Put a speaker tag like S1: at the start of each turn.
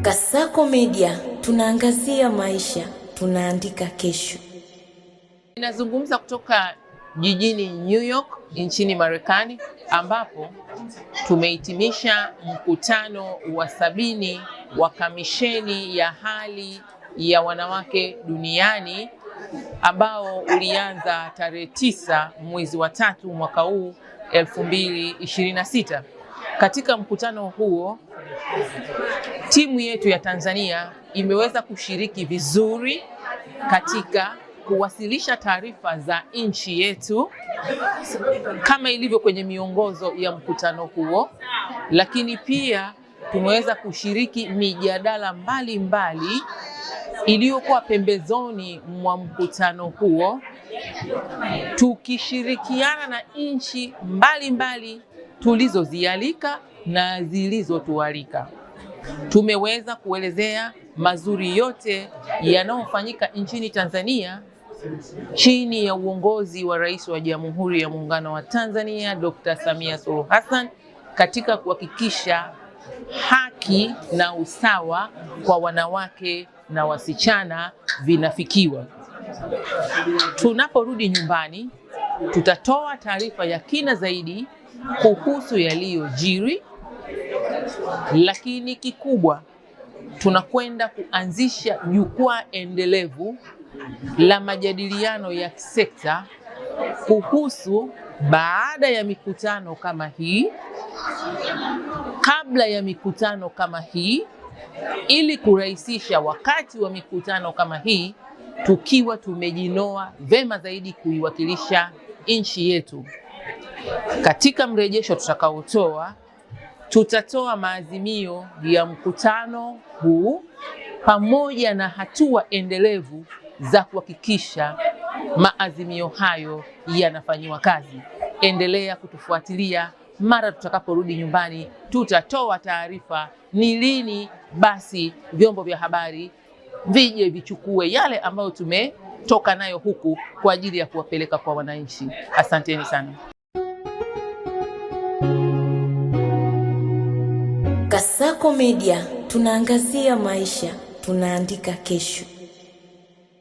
S1: Kasako Media, tunaangazia maisha, tunaandika kesho.
S2: Ninazungumza kutoka jijini New York nchini Marekani, ambapo tumehitimisha mkutano wa 70 wa kamisheni ya hali ya wanawake duniani ambao ulianza tarehe 9 mwezi wa 3 mwaka huu 2026. Katika mkutano huo, timu yetu ya Tanzania imeweza kushiriki vizuri katika kuwasilisha taarifa za nchi yetu kama ilivyo kwenye miongozo ya mkutano huo, lakini pia tumeweza kushiriki mijadala mbalimbali iliyokuwa pembezoni mwa mkutano huo, tukishirikiana na nchi mbalimbali tulizozialika na zilizotualika. Tumeweza kuelezea mazuri yote yanayofanyika nchini Tanzania chini ya uongozi wa Rais wa Jamhuri ya Muungano wa Tanzania Dr. Samia Suluhu Hassan katika kuhakikisha haki na usawa kwa wanawake na wasichana vinafikiwa. Tunaporudi nyumbani, tutatoa taarifa ya kina zaidi kuhusu yaliyojiri, lakini kikubwa tunakwenda kuanzisha jukwaa endelevu la majadiliano ya kisekta kuhusu baada ya mikutano kama hii, kabla ya mikutano kama hii, ili kurahisisha wakati wa mikutano kama hii tukiwa tumejinoa vema zaidi kuiwakilisha nchi yetu. Katika mrejesho tutakaotoa, tutatoa maazimio ya mkutano huu pamoja na hatua endelevu za kuhakikisha maazimio hayo yanafanyiwa kazi. Endelea kutufuatilia. Mara tutakaporudi nyumbani, tutatoa taarifa ni lini basi vyombo vya habari vije vichukue yale ambayo tumetoka nayo huku kwa ajili ya kuwapeleka kwa wananchi. Asanteni sana.
S1: Kasako Media, tunaangazia maisha, tunaandika kesho.